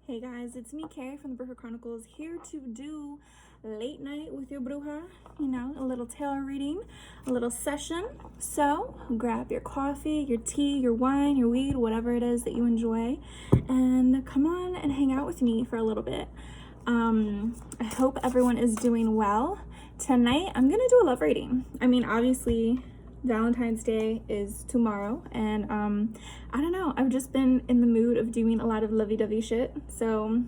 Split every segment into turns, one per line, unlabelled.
Hey guys, it's me, Carrie from the Bruja Chronicles, here to do late night with your bruja, a little tarot reading, a little session. So grab your coffee, your tea, your wine, your weed, whatever it is that you enjoy, and come on and hang out with me for a little bit. I hope everyone is doing well. Tonight, I'm gonna do a love reading. Obviously, Valentine's Day is tomorrow, and I don't know, I've just been in the mood of doing a lot of lovey-dovey shit, so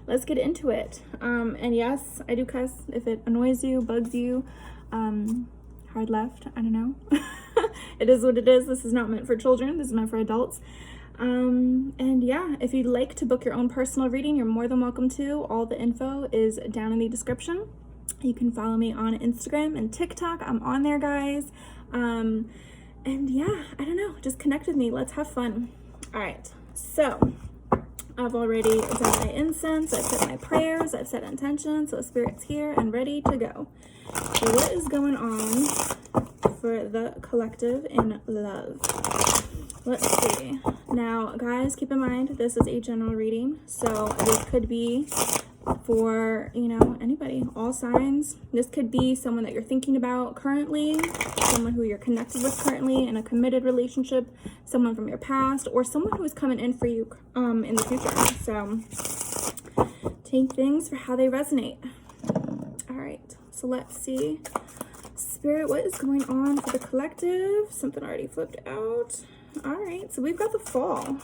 let's get into it. And yes, I do cuss if it annoys you, bugs you, hard left, I don't know. It is what it is. This is not meant for children, this is meant for adults. And yeah, if you'd like to book your own personal reading, you're more than welcome to. All the info is down in the description. You can follow me on Instagram and TikTok. I'm on there, guys. And yeah, I don't know, just connect with me. Let's have fun. All right, so I've already done my incense, I've said my prayers, I've set intentions, so Spirit's here and ready to go. So what is going on for the collective in love? Let's see. Now, guys, keep in mind, this is a general reading, so this could be for, anybody, all signs. This could be someone that you're thinking about currently, someone who you're connected with currently in a committed relationship, someone from your past, or someone who is coming in for you in the future. So take things for how they resonate. All right, so let's see. Spirit, what is going on for the collective? Something already flipped out. All right, so we've got the fall.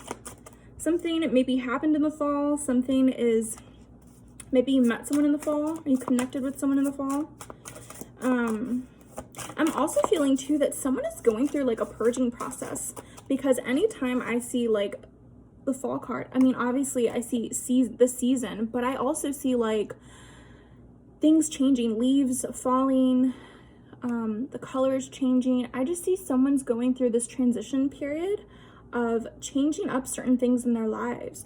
Something maybe happened in the fall. Something is, maybe you met someone in the fall. Are you connected with someone in the fall? I'm also feeling too that someone is going through like a purging process, because anytime I see like the fall card, obviously I see the season, but I also see like things changing, leaves falling, the colors changing. I just see someone's going through this transition period of changing up certain things in their lives.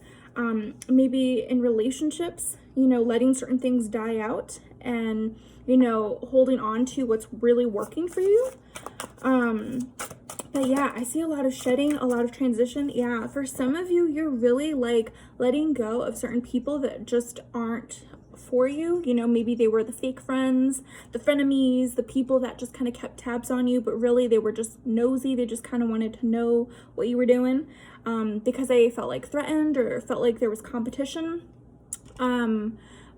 Maybe in relationships, letting certain things die out and, holding on to what's really working for you. But yeah, I see a lot of shedding, a lot of transition. Yeah, for some of you, you're really like letting go of certain people that just aren't for you. Maybe they were the fake friends, the frenemies, the people that just kind of kept tabs on you, but really they were just nosy. They just kind of wanted to know what you were doing, because they felt like threatened or felt like there was competition.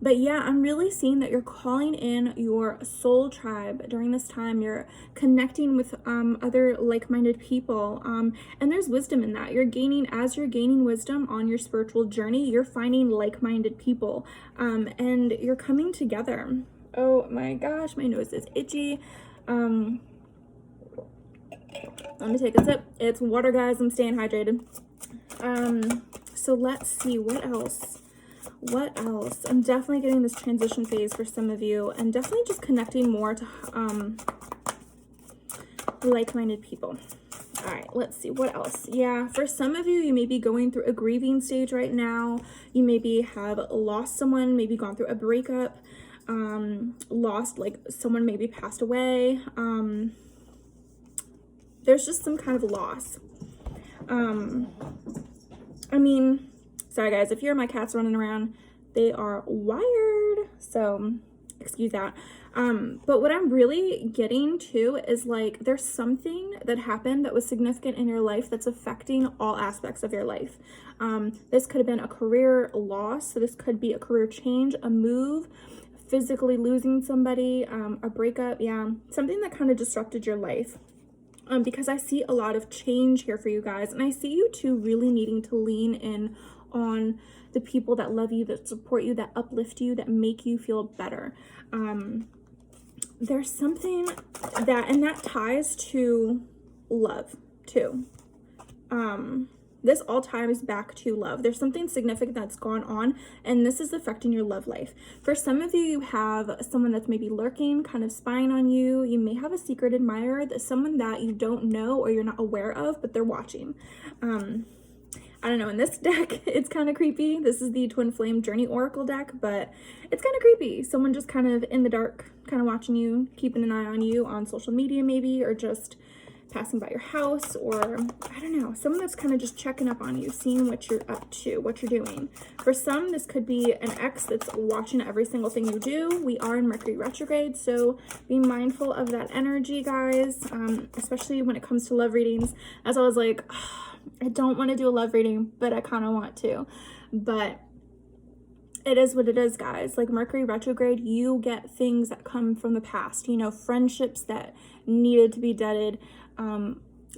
But yeah, I'm really seeing that you're calling in your soul tribe during this time. You're connecting with other like-minded people, and there's wisdom in that. As you're gaining wisdom on your spiritual journey, you're finding like-minded people, and you're coming together. Oh my gosh, my nose is itchy. Let me take a sip. It's water, guys. I'm staying hydrated. So let's see, what else? I'm definitely getting this transition phase for some of you, and definitely just connecting more to like-minded people. All right, let's see what else. Yeah, for some of you, you may be going through a grieving stage right now. You maybe have lost someone, maybe gone through a breakup, lost, like someone maybe passed away. There's just some kind of loss. Sorry guys, if you hear my cats running around, they are wired, so excuse that. But what I'm really getting to is like, there's something that happened that was significant in your life that's affecting all aspects of your life. This could have been a career loss, so this could be a career change, a move, physically losing somebody, a breakup, yeah, something that kind of disrupted your life. Because I see a lot of change here for you guys, and I see you too really needing to lean in on the people that love you, that support you, that uplift you, that make you feel better. There's something that ties to love too. This all ties back to love. There's something significant that's gone on, and this is affecting your love life. For some of you, you have someone that's maybe lurking, kind of spying on you. You may have a secret admirer, that's someone that you don't know or you're not aware of, but they're watching. I don't know, in this deck, it's kind of creepy. This is the Twin Flame Journey Oracle deck, but it's kind of creepy. Someone just kind of in the dark, kind of watching you, keeping an eye on you on social media maybe, or just passing by your house, or I don't know, someone that's kind of just checking up on you, seeing what you're up to, what you're doing. For some, this could be an ex that's watching every single thing you do. We are in Mercury retrograde, so be mindful of that energy, guys, especially when it comes to love readings. As I was like, oh, I don't want to do a love reading, but I kind of want to. But it is what it is, guys. Like Mercury retrograde, you get things that come from the past, you know, friendships that needed to be deaded,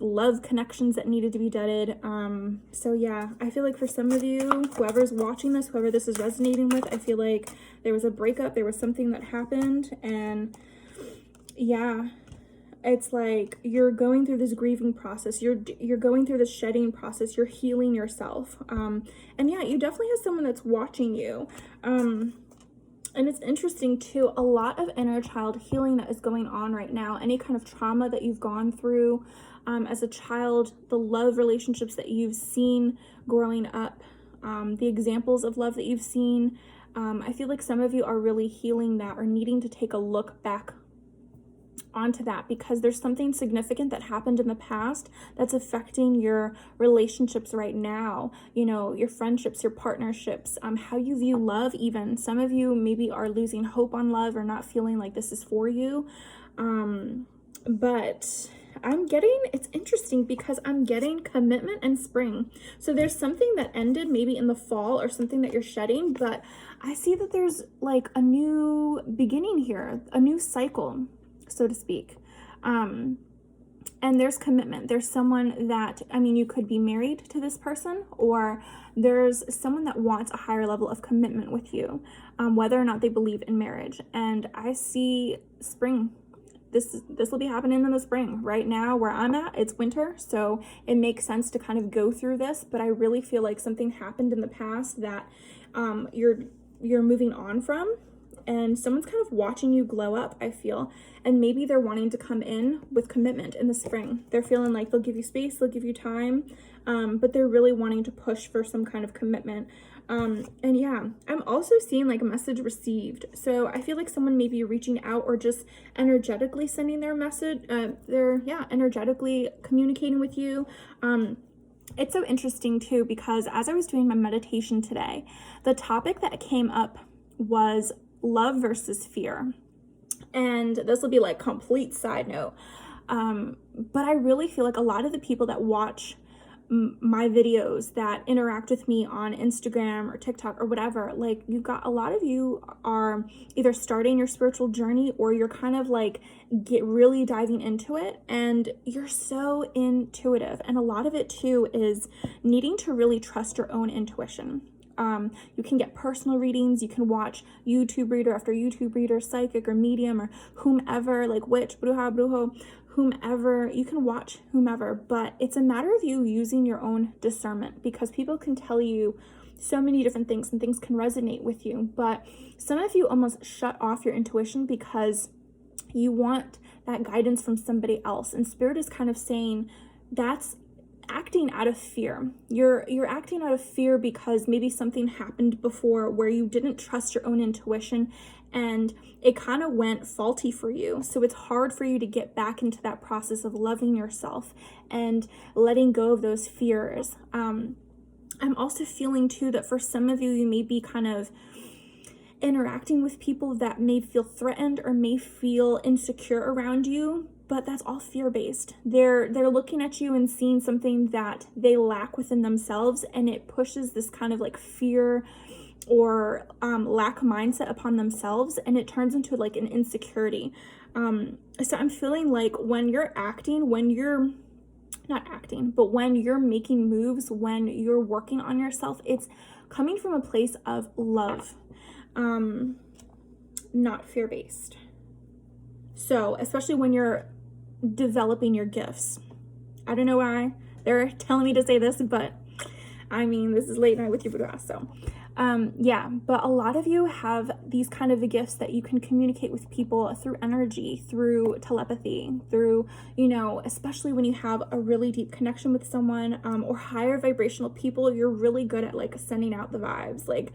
love connections that needed to be deaded. So yeah, I feel like for some of you, whoever's watching this, whoever this is resonating with, I feel like there was a breakup, there was something that happened, and yeah, it's like you're going through this grieving process, you're going through this shedding process, you're healing yourself, and yeah, you definitely have someone that's watching you. And it's interesting too, a lot of inner child healing that is going on right now. Any kind of trauma that you've gone through as a child, the love relationships that you've seen growing up, the examples of love that you've seen, I feel like some of you are really healing that, or needing to take a look back onto that, because there's something significant that happened in the past that's affecting your relationships right now, you know, your friendships, your partnerships, how you view love. Even some of you maybe are losing hope on love, or not feeling like this is for you. But it's interesting because I'm getting commitment and spring. So there's something that ended maybe in the fall, or something that you're shedding, but I see that there's like a new beginning here, a new cycle, so to speak. And there's commitment. There's someone that, I mean, you could be married to this person, or there's someone that wants a higher level of commitment with you, whether or not they believe in marriage. And I see spring. This will be happening in the spring. Right now where I'm at, it's winter, so it makes sense to kind of go through this, but I really feel like something happened in the past that you're moving on from, and someone's kind of watching you glow up, I feel. And maybe they're wanting to come in with commitment in the spring. They're feeling like they'll give you space, they'll give you time, but they're really wanting to push for some kind of commitment. And yeah, I'm also seeing like a message received. So I feel like someone may be reaching out, or just energetically sending their message. They're energetically communicating with you. It's so interesting too, because as I was doing my meditation today, the topic that came up was love versus fear. And this will be like complete side note. But I really feel like a lot of the people that watch my videos, that interact with me on Instagram or TikTok or whatever, like a lot of you are either starting your spiritual journey, or you're kind of like really diving into it, and you're so intuitive. And a lot of it too is needing to really trust your own intuition. You can get personal readings, you can watch YouTube reader after YouTube reader, psychic or medium or whomever, like witch, bruja, brujo, whomever, you can watch whomever, but it's a matter of you using your own discernment, because people can tell you so many different things and things can resonate with you, but some of you almost shut off your intuition because you want that guidance from somebody else. And Spirit is kind of saying that's acting out of fear. You're acting out of fear because maybe something happened before where you didn't trust your own intuition, and it kind of went faulty for you. So it's hard for you to get back into that process of loving yourself and letting go of those fears. I'm also feeling too that for some of you, you may be kind of interacting with people that may feel threatened or may feel insecure around you, but that's all fear-based. They're looking at you and seeing something that they lack within themselves, and it pushes this kind of like fear or lack mindset upon themselves, and it turns into like an insecurity. So I'm feeling like when you're acting, when you're not acting, but when you're making moves, when you're working on yourself, it's coming from a place of love, not fear-based. So especially when you're developing your gifts. I don't know why they're telling me to say this, but I mean, this is late night with your Buddha, so yeah, but a lot of you have these kind of gifts that you can communicate with people through energy, through telepathy, through, you know, especially when you have a really deep connection with someone, or higher vibrational people, you're really good at like sending out the vibes. Like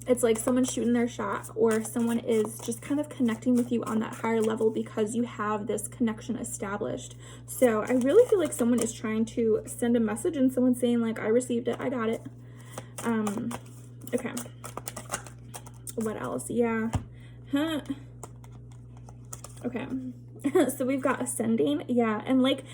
it's like someone's shooting their shot, or someone is just kind of connecting with you on that higher level because you have this connection established. So I really feel like someone is trying to send a message, and someone's saying like, I received it, I got it. Okay. What else? Yeah. Huh. Okay. So we've got ascending. Yeah. And like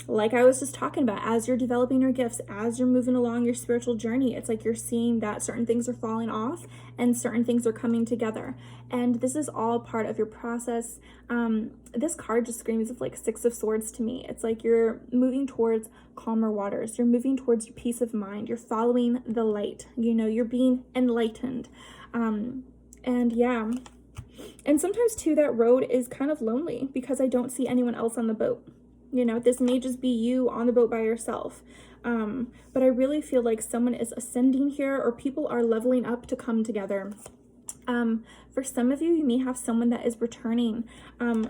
I was just talking about, as you're developing your gifts, as you're moving along your spiritual journey, it's like you're seeing that certain things are falling off and certain things are coming together. And this is all part of your process. This card just screams of like Six of Swords to me. It's like you're moving towards calmer waters. You're moving towards your peace of mind. You're following the light. You know, you're being enlightened. And yeah. And sometimes too, that road is kind of lonely because I don't see anyone else on the boat. You know, this may just be you on the boat by yourself. But I really feel like someone is ascending here, or people are leveling up to come together. For some of you, you may have someone that is returning.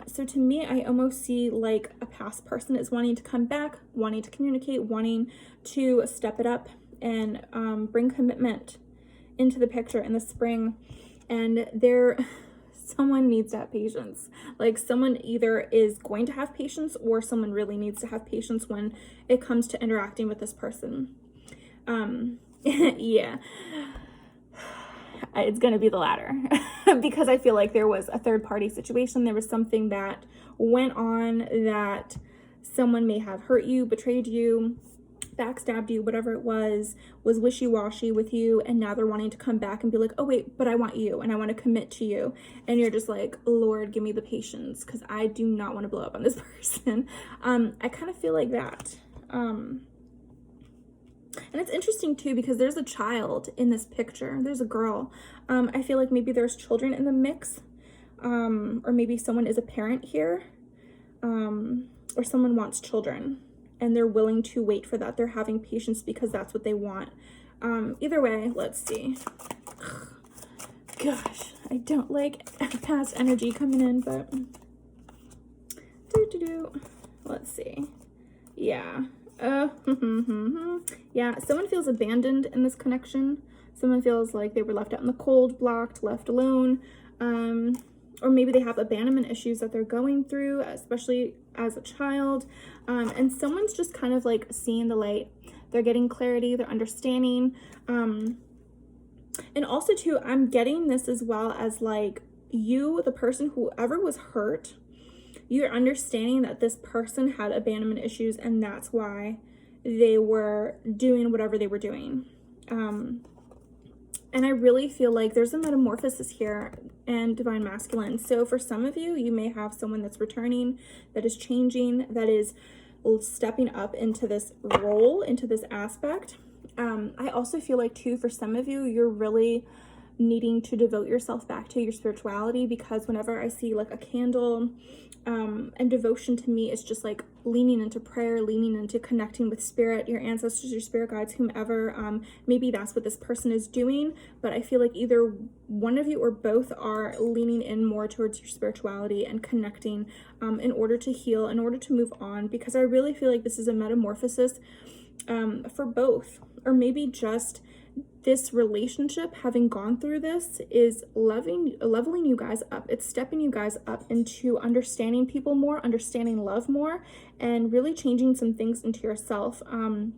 So to me, I almost see like a past person is wanting to come back, wanting to communicate, wanting to step it up and bring commitment into the picture in the spring. And someone needs to have patience. Like someone either is going to have patience, or someone really needs to have patience when it comes to interacting with this person. Yeah, it's going to be the latter because I feel like there was a third party situation. There was something that went on that someone may have hurt you, betrayed you, backstabbed you, whatever it was wishy-washy with you, and now they're wanting to come back and be like, oh wait, but I want you and I want to commit to you. And you're just like, Lord, give me the patience, because I do not want to blow up on this person. I kind of feel like that. And it's interesting too, because there's a child in this picture. There's a girl. I feel like maybe there's children in the mix, or maybe someone is a parent here, or someone wants children and they're willing to wait for that. They're having patience because that's what they want. Either way, let's see. Gosh, I don't like past energy coming in, but let's see. Yeah. Yeah, someone feels abandoned in this connection. Someone feels like they were left out in the cold, blocked, left alone. Or maybe they have abandonment issues that they're going through, especially as a child. And someone's just kind of like seeing the light. They're getting clarity, they're understanding. And also too, I'm getting this as well as like you, the person, whoever was hurt, you're understanding that this person had abandonment issues, and that's why they were doing whatever they were doing. And I really feel like there's a metamorphosis here and divine masculine. So for some of you, you may have someone that's returning, that is changing, that is stepping up into this role, into this aspect. I also feel like too, for some of you, you're really needing to devote yourself back to your spirituality, because whenever I see like a candle, and devotion to me is just like leaning into prayer, leaning into connecting with spirit, your ancestors, your spirit guides, whomever. Maybe that's what this person is doing, but I feel like either one of you or both are leaning in more towards your spirituality and connecting in order to heal, in order to move on, because I really feel like this is a metamorphosis for both, or maybe just this relationship, having gone through this, is leveling you guys up. It's stepping you guys up into understanding people more, understanding love more, and really changing some things into yourself. And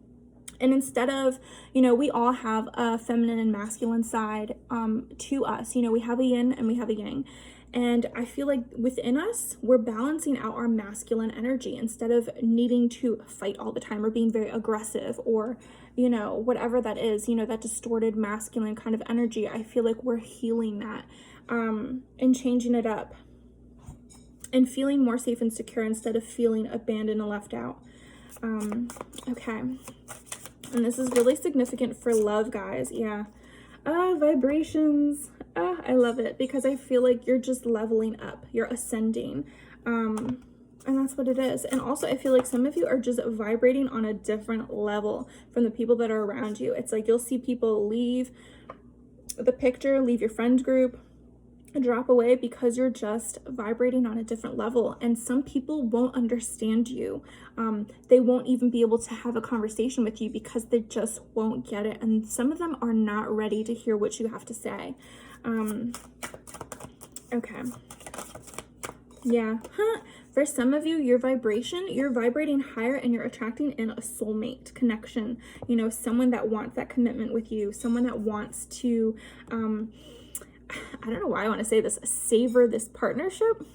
instead of, you know, we all have a feminine and masculine side to us. You know, we have a yin and we have a yang. And I feel like within us, we're balancing out our masculine energy instead of needing to fight all the time or being very aggressive, or, you know, whatever that is, you know, that distorted masculine kind of energy. I feel like we're healing that and changing it up and feeling more safe and secure instead of feeling abandoned and left out. Okay. And this is really significant for love, guys. Yeah. Vibrations. I love it, because I feel like you're just leveling up, you're ascending, and that's what it is. And also I feel like some of you are just vibrating on a different level from the people that are around you. It's like you'll see people leave the picture, leave your friend group, drop away because you're just vibrating on a different level, and some people won't understand you. They won't even be able to have a conversation with you because they just won't get it, and some of them are not ready to hear what you have to say. Okay. Yeah. For some of you, your vibration, you're vibrating higher and you're attracting in a soulmate connection. You know, someone that wants that commitment with you, someone that wants to, I don't know why I want to say this, savor this partnership.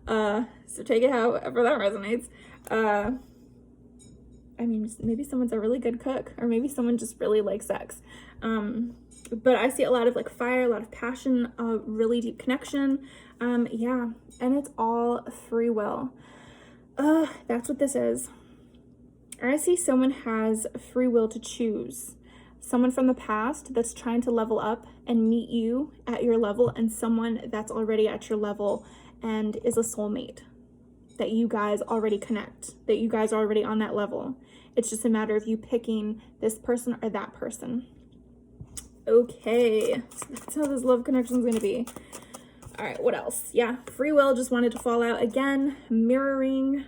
So take it however that resonates. I mean, maybe someone's a really good cook, or maybe someone just really likes sex. But I see a lot of like fire, a lot of passion, a really deep connection. Yeah, and it's all free will. That's what this is. I see someone has free will to choose. Someone from the past that's trying to level up and meet you at your level, and someone that's already at your level and is a soulmate, that you guys already connect, that you guys are already on that level. It's just a matter of you picking this person or that person. Okay, so that's how this love connection is going to be. All right, what else? Yeah, free will just wanted to fall out again. Mirroring.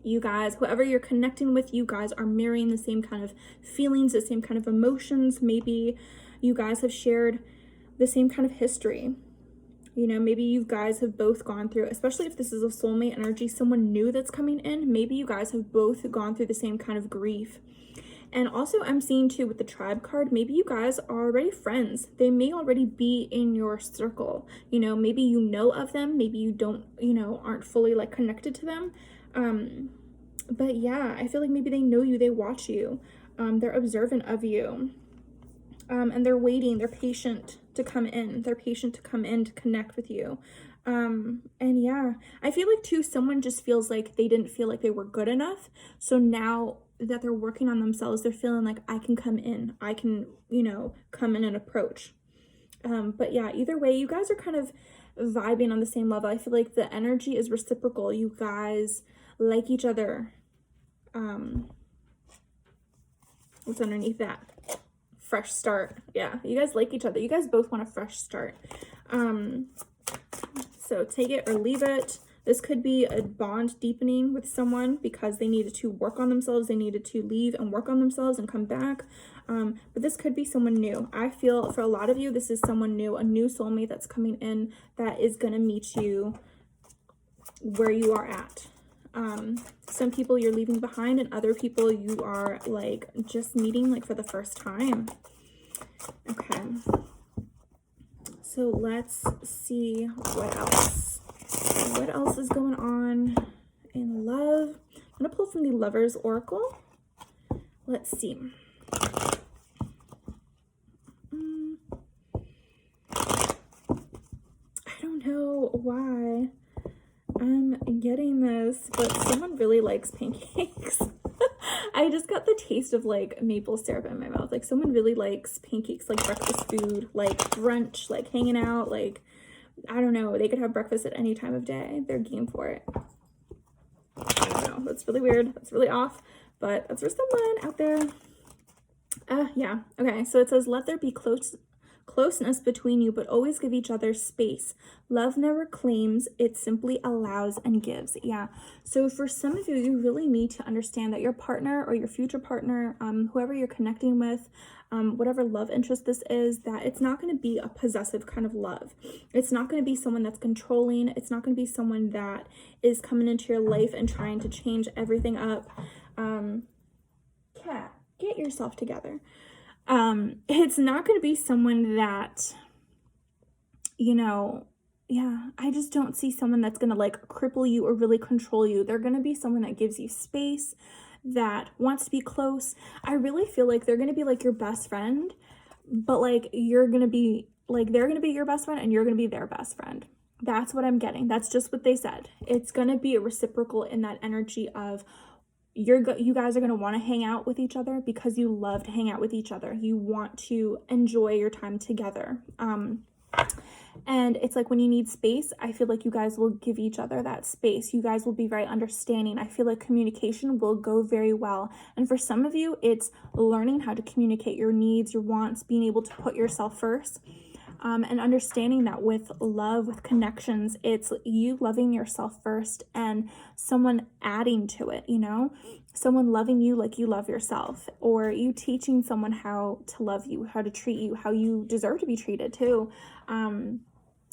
You guys, whoever you're connecting with, you guys are mirroring the same kind of feelings, the same kind of emotions. Maybe you guys have shared the same kind of history. You know, maybe you guys have both gone through, especially if this is a soulmate energy, someone new that's coming in, maybe you guys have both gone through the same kind of grief. And also I'm seeing too with the tribe card, maybe you guys are already friends. They may already be in your circle. You know, maybe you know of them, maybe you don't, you know, aren't fully like connected to them. But yeah, I feel like maybe they know you, they watch you, they're observant of you, and they're waiting, they're patient to come in, to connect with you. And yeah, I feel like too, someone just feels like they didn't feel like they were good enough. So now that they're working on themselves, they're feeling like I can come in, I can, you know, come in and approach. But yeah, either way, you guys are kind of vibing on the same level. I feel like the energy is reciprocal. You guys like each other. What's underneath that? Fresh start. Yeah, you guys like each other. You guys both want a fresh start. So take it or leave it. This could be a bond deepening with someone because they needed to work on themselves. They needed to leave and work on themselves and come back. But this could be someone new. I feel for a lot of you, this is someone new, a new soulmate that's coming in that is going to meet you where you are at. Some people you're leaving behind, and other people you are like just meeting like for the first time. Okay. So let's see what else. What else is going on in love? I'm going to pull from the Lover's Oracle. Let's see. I don't know why I'm getting this, but someone really likes pancakes. I just got the taste of like maple syrup in my mouth. Like someone really likes pancakes, like breakfast food, like brunch, like hanging out, like I don't know, they could have breakfast at any time of day. They're game for it. I don't know. That's really weird. That's really off. But that's for someone out there. Yeah. Okay. So it says, let there be closeness between you, but always give each other space. Love never claims, it simply allows and gives. Yeah. So for some of you, you really need to understand that your partner or your future partner, whoever you're connecting with, whatever love interest this is, that it's not going to be a possessive kind of love. It's not going to be someone that's controlling. It's not going to be someone that is coming into your life and trying to change everything up. Cat, get yourself together. It's not going to be someone that, you know, yeah, I just don't see someone that's going to like cripple you or really control you. They're going to be someone that gives you space, that wants to be close. I really feel like they're going to be like your best friend, but like you're going to be like, they're going to be your best friend and you're going to be their best friend. That's what I'm getting. That's just what they said. It's going to be a reciprocal in that energy of you guys are going to want to hang out with each other because you love to hang out with each other. You want to enjoy your time together. And it's like when you need space, I feel like you guys will give each other that space. You guys will be very understanding. I feel like communication will go very well. And for some of you, it's learning how to communicate your needs, your wants, being able to put yourself first. and understanding that with love, with connections, it's you loving yourself first and someone adding to it, you know, someone loving you like you love yourself, or you teaching someone how to love you, how to treat you, how you deserve to be treated too. And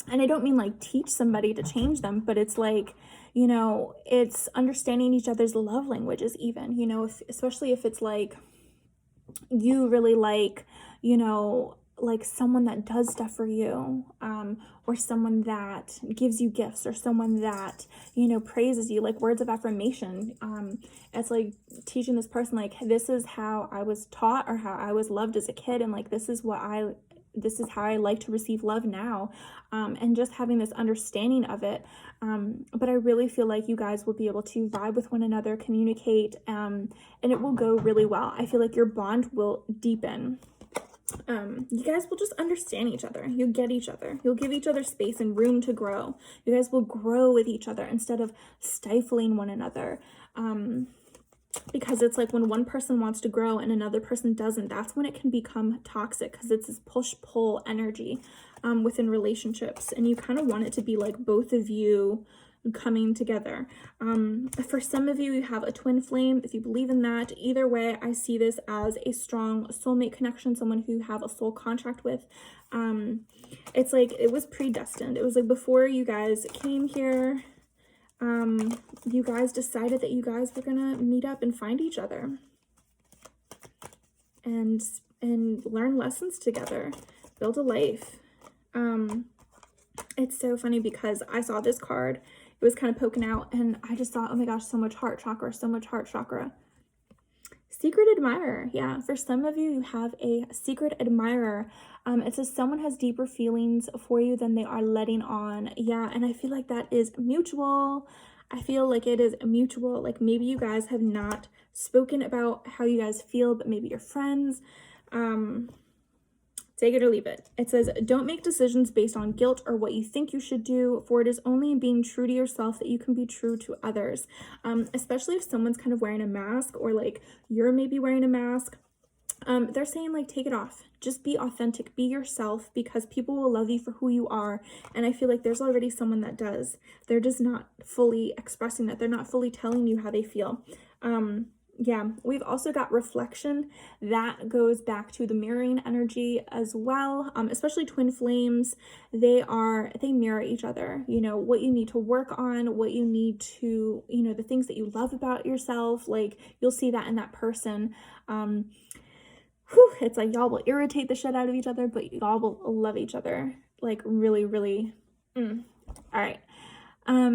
I don't mean like teach somebody to change them, but it's like, you know, it's understanding each other's love languages even, you know, especially if it's like you really like, you know, like someone that does stuff for you, or someone that gives you gifts, or someone that, you know, praises you, like words of affirmation. It's like teaching this person, like, this is how I was taught or how I was loved as a kid, and like this is how I like to receive love now, and just having this understanding of it. But I really feel like you guys will be able to vibe with one another, communicate, and it will go really well. I feel like your bond will deepen. You guys will just understand each other. You'll get each other. You'll give each other space and room to grow. You guys will grow with each other instead of stifling one another. Because it's like when one person wants to grow and another person doesn't, that's when it can become toxic, because it's this push-pull energy within relationships, and you kind of want it to be like both of you coming together. For some of you, you have a twin flame. If you believe in that, either way, I see this as a strong soulmate connection, someone who you have a soul contract with. It's like it was predestined. It was like before you guys came here, you guys decided that you guys were gonna meet up and find each other and learn lessons together, build a life. It's so funny because I saw this card, it was kind of poking out, and I just thought, oh my gosh, so much heart chakra, so much heart chakra. Secret admirer. Yeah, for some of you, you have a secret admirer. It says someone has deeper feelings for you than they are letting on. Yeah, and I feel like that is mutual. I feel like it is mutual. Like maybe you guys have not spoken about how you guys feel, but maybe you're friends. Take it or leave it. It says, don't make decisions based on guilt or what you think you should do, for it is only in being true to yourself that you can be true to others. Especially if someone's kind of wearing a mask, or like you're maybe wearing a mask. They're saying like, take it off. Just be authentic, be yourself, because people will love you for who you are. And I feel like there's already someone that does. They're just not fully expressing that. They're not fully telling you how they feel. Yeah, we've also got reflection. That goes back to the mirroring energy as well. Especially twin flames, they mirror each other. You know, what you need to work on, what you need to, you know, the things that you love about yourself, like you'll see that in that person. It's like y'all will irritate the shit out of each other, but y'all will love each other. Like really, really. All right.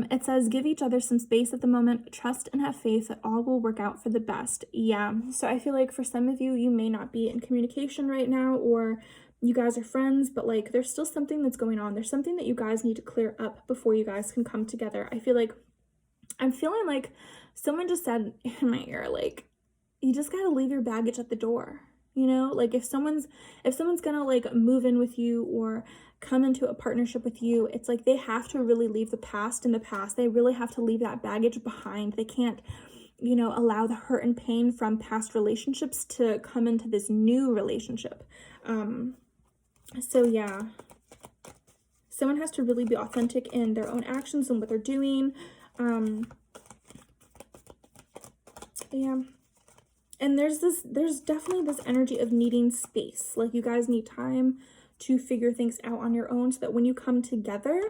It says, give each other some space at the moment, trust and have faith that all will work out for the best. Yeah. So I feel like for some of you, you may not be in communication right now, or you guys are friends, but like there's still something that's going on. There's something that you guys need to clear up before you guys can come together. I feel like I'm feeling like someone just said in my ear, like, you just got to leave your baggage at the door. You know, like if someone's gonna like move in with you or come into a partnership with you, it's like they have to really leave the past in the past. They really have to leave that baggage behind. They can't, you know, allow the hurt and pain from past relationships to come into this new relationship. So yeah, someone has to really be authentic in their own actions and what they're doing. Yeah. And there's definitely this energy of needing space. Like you guys need time to figure things out on your own, so that when you come together,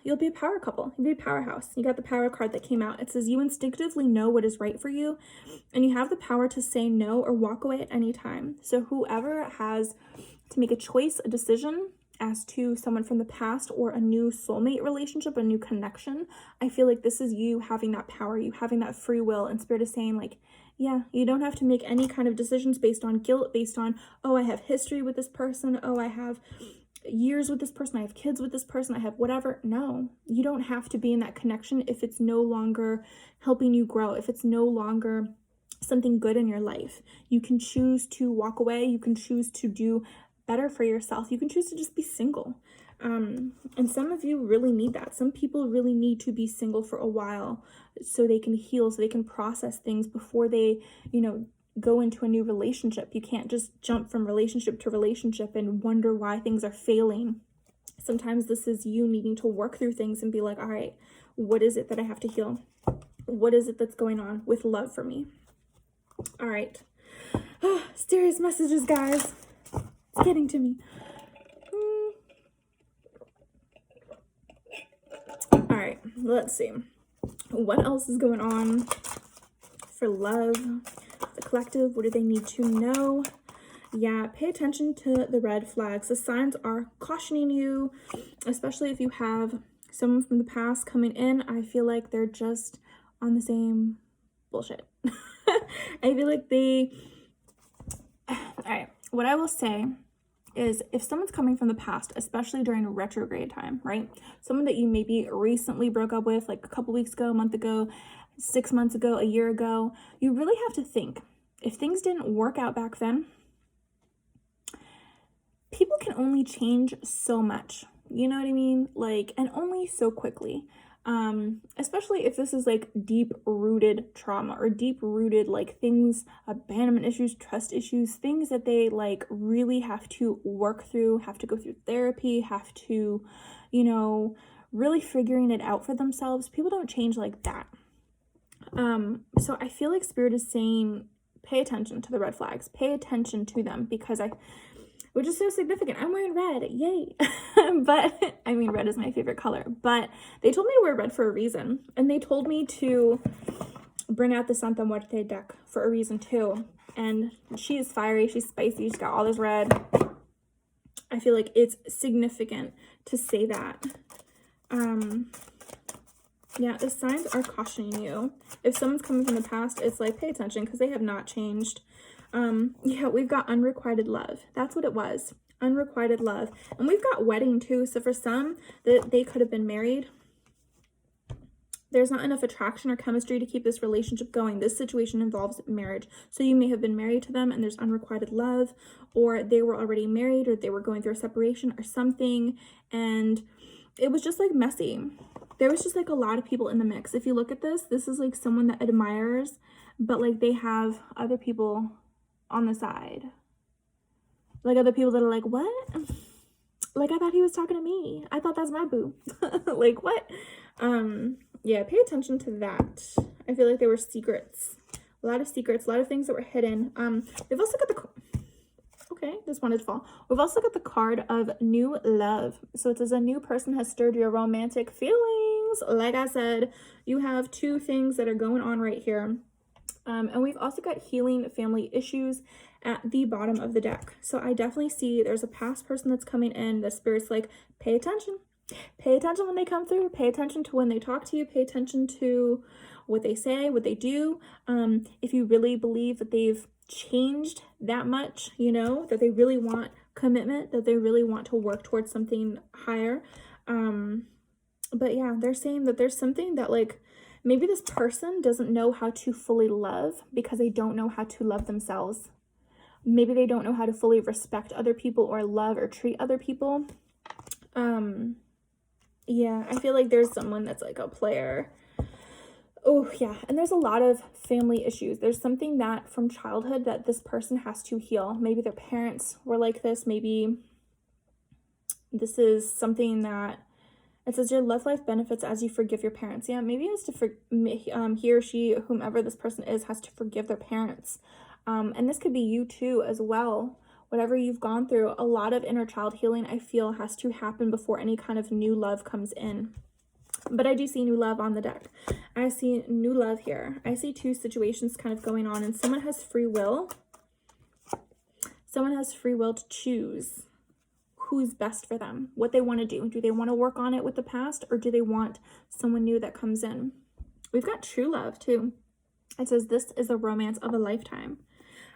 you'll be a power couple. You'll be a powerhouse. You got the power card that came out. It says you instinctively know what is right for you, and you have the power to say no or walk away at any time. So whoever has to make a choice, a decision as to someone from the past or a new soulmate relationship, a new connection, I feel like this is you having that power, you having that free will, and Spirit is saying like, yeah, you don't have to make any kind of decisions based on guilt, based on, oh, I have history with this person, oh, I have years with this person, I have kids with this person, I have whatever. No, you don't have to be in that connection if it's no longer helping you grow, if it's no longer something good in your life. You can choose to walk away, you can choose to do better for yourself. You can choose to just be single. And some of you really need that. Some people really need to be single for a while so they can heal, so they can process things before they, you know, go into a new relationship. You can't just jump from relationship to relationship and wonder why things are failing. Sometimes this is you needing to work through things and be like, all right, what is it that I have to heal? What is it that's going on with love for me? All right. Serious messages, guys. It's getting to me. All right, let's see. What else is going on for love? The collective, what do they need to know? Yeah, pay attention to the red flags. The signs are cautioning you, especially if you have someone from the past coming in. I feel like they're just on the same bullshit. I feel like all right, what I will say is if someone's coming from the past, especially during retrograde time, right? Someone that you maybe recently broke up with, like a couple weeks ago, a month ago, 6 months ago, a year ago, you really have to think, if things didn't work out back then, people can only change so much. You know what I mean? Like, and only so quickly. Especially if this is like deep-rooted trauma or deep-rooted like things, abandonment issues, trust issues, things that they like really have to work through, have to go through therapy, have to, you know, really figuring it out for themselves. People don't change like that. So I feel like Spirit is saying, pay attention to the red flags, pay attention to them, because which is so significant. I'm wearing red, yay. But I mean, red is my favorite color, but they told me to wear red for a reason. And they told me to bring out the Santa Muerte deck for a reason too. And she is fiery, she's spicy, she's got all this red. I feel like it's significant to say that. Yeah, the signs are cautioning you. If someone's coming from the past, it's like, pay attention, because they have not changed. Yeah, we've got unrequited love. That's what it was. Unrequited love. And we've got wedding too. So for some, they could have been married. There's not enough attraction or chemistry to keep this relationship going. This situation involves marriage. So you may have been married to them and there's unrequited love, or they were already married, or they were going through a separation or something. And it was just like messy. There was just like a lot of people in the mix. If you look at this is like someone that admires, but like they have other people on the side, like other people that are like, what? Like, I thought he was talking to me. I thought that's my boo. Like, what? Yeah, pay attention to that. I feel like there were secrets, a lot of secrets, a lot of things that were hidden. We've also got okay, this one did fall. We've also got the card of new love. So it says a new person has stirred your romantic feelings. Like I said, you have two things that are going on right here. And we've also got healing family issues at the bottom of the deck. So I definitely see there's a past person that's coming in. The Spirit's like, pay attention. Pay attention when they come through. Pay attention to when they talk to you. Pay attention to what they say, what they do. If you really believe that they've changed that much, you know, that they really want commitment, that they really want to work towards something higher. But yeah, they're saying that there's something that like, maybe this person doesn't know how to fully love because they don't know how to love themselves. Maybe they don't know how to fully respect other people or love or treat other people. Yeah, I feel like there's someone that's like a player. Oh, yeah. And there's a lot of family issues. There's something that from childhood that this person has to heal. Maybe their parents were like this. Maybe this is something that it says your love life benefits as you forgive your parents. Yeah, maybe it's to he or she, whomever this person is, has to forgive their parents. And this could be you too as well. Whatever you've gone through, a lot of inner child healing, I feel, has to happen before any kind of new love comes in. But I do see new love on the deck. I see new love here. I see two situations kind of going on, and someone has free will. Someone has free will to choose who's best for them, what they want to do. Do they want to work on it with the past, or do they want someone new that comes in? We've got true love too. It says this is a romance of a lifetime.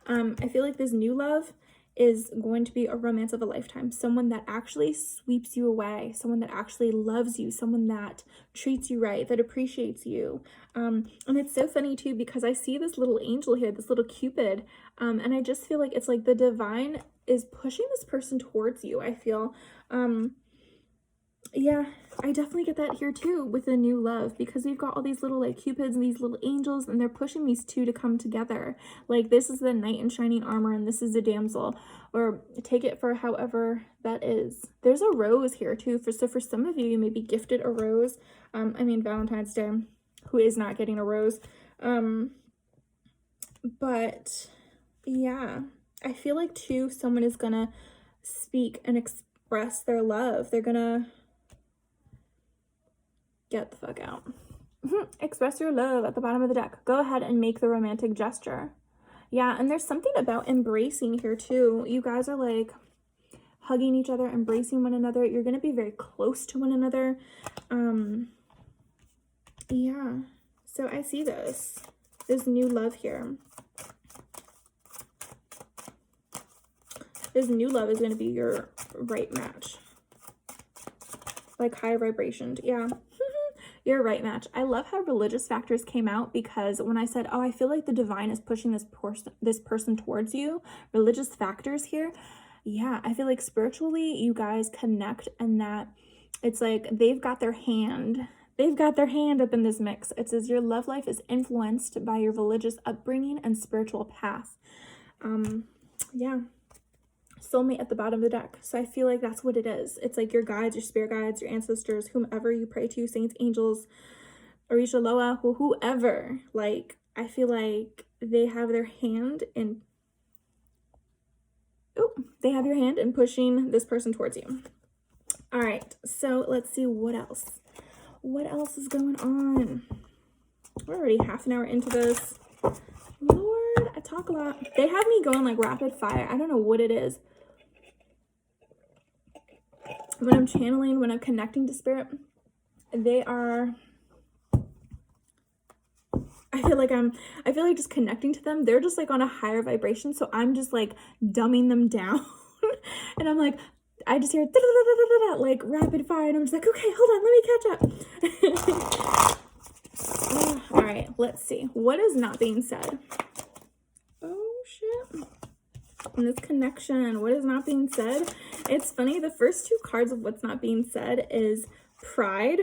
I feel like this new love is going to be a romance of a lifetime. Someone that actually sweeps you away, someone that actually loves you, someone that treats you right, that appreciates you. And it's so funny too, because I see this little angel here, this little Cupid, and I just feel like it's like the divine is pushing this person towards you. I feel Yeah, I definitely get that here too with a new love, because we've got all these little like cupids and these little angels, and they're pushing these two to come together. Like this is the knight in shining armor and this is the damsel, or take it for however that is. There's a rose here too. So for some of you, you may be gifted a rose. I mean, Valentine's Day, who is not getting a rose? But yeah, I feel like too, someone is gonna speak and express their love. They're gonna get the fuck out. Express your love at the bottom of the deck. Go ahead and make the romantic gesture. Yeah, and there's something about embracing here too. You guys are like hugging each other, embracing one another. You're going to be very close to one another. Yeah, so I see this. There's new love here. This new love is going to be your right match. Like high vibration. Yeah. You're right match. I love how religious factors came out, because when I said, oh, I feel like the divine is pushing this person towards you, religious factors here. Yeah, I feel like spiritually you guys connect, and that it's like they've got their hand. They've got their hand up in this mix. It says your love life is influenced by your religious upbringing and spiritual path. Yeah. Soulmate at the bottom of the deck. So I feel like that's what it is. It's like your guides, your spirit guides, your ancestors, whomever you pray to, saints, angels, Orisha, Loa, whoever. Like, I feel like they have their hand in, they have your hand in pushing this person towards you. All right, so let's see what else. What else is going on? We're already half an hour into this. Lord, I talk a lot. They have me going like rapid fire. I don't know what it is. When I'm channeling, when I'm connecting to spirit, they are, I feel like just connecting to them. They're just like on a higher vibration. So I'm just like dumbing them down. And I'm like, I just hear like rapid fire. And I'm just like, okay, hold on, let me catch up. All right, let's see. What is not being said? Oh, shit. In this connection, what is not being said? It's funny, the first two cards of what's not being said is pride,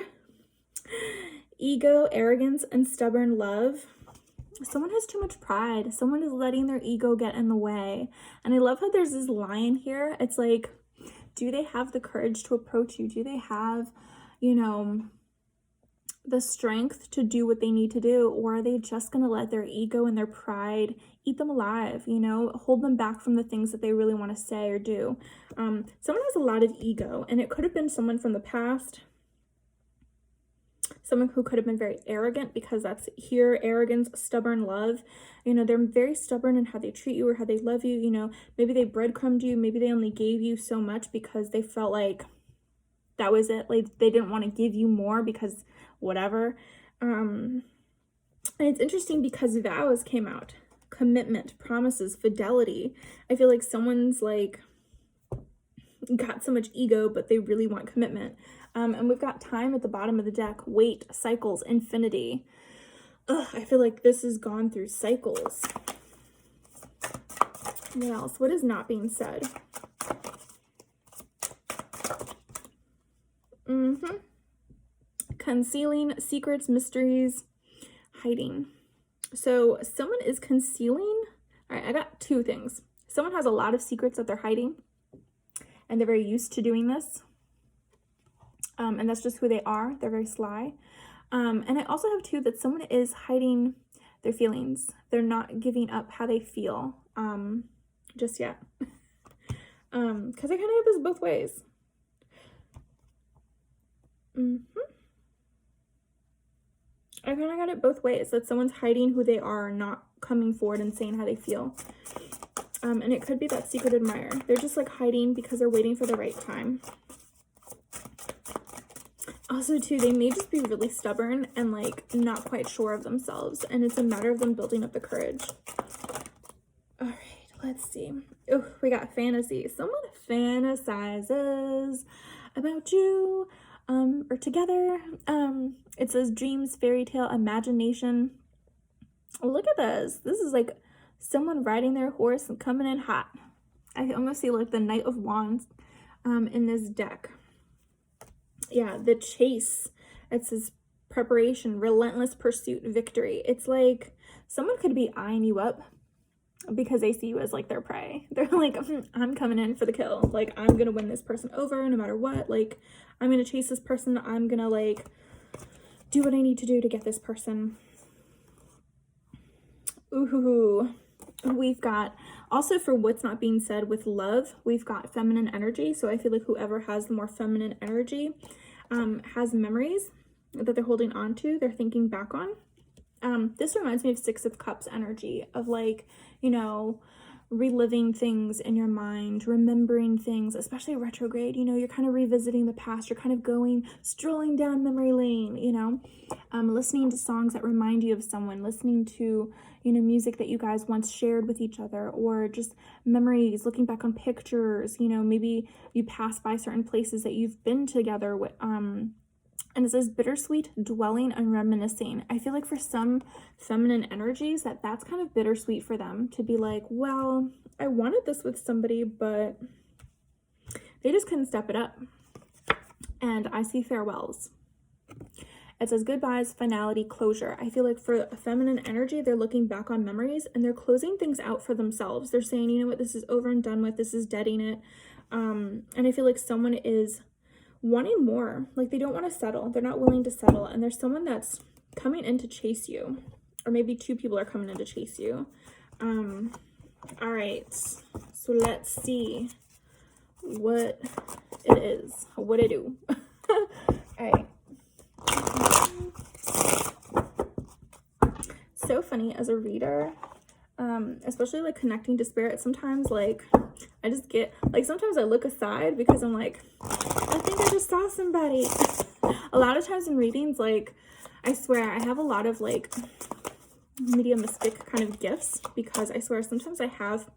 ego, arrogance, and stubborn love. Someone has too much pride. Someone is letting their ego get in the way. And I love how there's this lion here. It's like, do they have the courage to approach you? Do they have, you know, the strength to do what they need to do? Or are they just going to let their ego and their pride eat them alive, you know, hold them back from the things that they really want to say or do? Someone has a lot of ego, and it could have been someone from the past, someone who could have been very arrogant, because that's here, arrogance, stubborn love. You know, they're very stubborn in how they treat you or how they love you. You know, maybe they breadcrumbed you. Maybe they only gave you so much because they felt like that was it. Like they didn't want to give you more because whatever. And it's interesting because vows came out. Commitment, promises, fidelity. I feel like someone's like got so much ego, but they really want commitment. And we've got time at the bottom of the deck. Wait, cycles, infinity. I feel like this has gone through cycles. What else? What is not being said? Concealing secrets, mysteries, hiding. So someone is concealing. All right, I got two things. Someone has a lot of secrets that they're hiding, and they're very used to doing this. And that's just who they are. They're very sly. And I also have two that someone is hiding their feelings. They're not giving up how they feel just yet. Because I kind of have this both ways. I kind of got it both ways. That someone's hiding who they are, not coming forward and saying how they feel. And it could be that secret admirer. They're just like hiding because they're waiting for the right time. Also, too, they may just be really stubborn and like not quite sure of themselves. And it's a matter of them building up the courage. All right, let's see. Oh, we got fantasy. Someone fantasizes about you or together. It says dreams, fairy tale, imagination. Look at this. This is like someone riding their horse and coming in hot. I almost see like the Knight of Wands in this deck. Yeah, the chase. It says preparation, relentless pursuit, victory. It's like someone could be eyeing you up because they see you as like their prey. They're like, I'm coming in for the kill. Like, I'm gonna win this person over no matter what. Like, I'm gonna chase this person. I'm gonna like do what I need to do to get this person. Ooh, we've got also, for what's not being said with love, we've got feminine energy. So I feel like whoever has the more feminine energy has memories that they're holding on to, they're thinking back on. This reminds me of Six of Cups energy of like, you know, reliving things in your mind, remembering things, especially retrograde, you know, you're kind of revisiting the past, you're kind of strolling down memory lane, you know, listening to songs that remind you of someone, listening to, you know, music that you guys once shared with each other, or just memories, looking back on pictures, you know, maybe you pass by certain places that you've been together with, and it says bittersweet dwelling and reminiscing. I feel like for some feminine energies that's kind of bittersweet for them to be like, well, I wanted this with somebody, but they just couldn't step it up. And I see farewells. It says goodbyes, finality, closure. I feel like for a feminine energy, they're looking back on memories and they're closing things out for themselves. They're saying, you know what, this is over and done with. This is deading it. And I feel like someone is wanting more. Like, they don't want to settle. They're not willing to settle. And there's someone that's coming in to chase you. Or maybe two people are coming in to chase you. All right. So let's see what it is. What it do. All right. So funny as a reader, especially like connecting to spirit. Sometimes like I just get like, sometimes I look aside because I'm like, I think I just saw somebody. A lot of times in readings, like, I swear I have a lot of like mediumistic kind of gifts, because I swear sometimes I have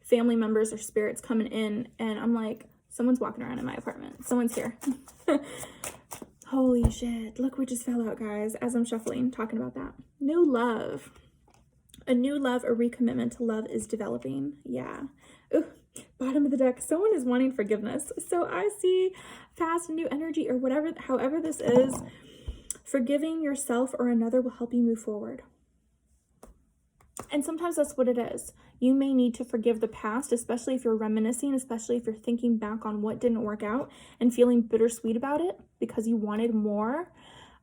family members or spirits coming in and I'm like, someone's walking around in my apartment. Someone's here. Holy shit. Look, we just fell out, guys, as I'm shuffling, talking about that. New love. A new love, a recommitment to love is developing. Yeah. Ooh, bottom of the deck. Someone is wanting forgiveness. So I see past and new energy, or whatever, however this is. Forgiving yourself or another will help you move forward. And sometimes that's what it is. You may need to forgive the past, especially if you're reminiscing, especially if you're thinking back on what didn't work out and feeling bittersweet about it because you wanted more.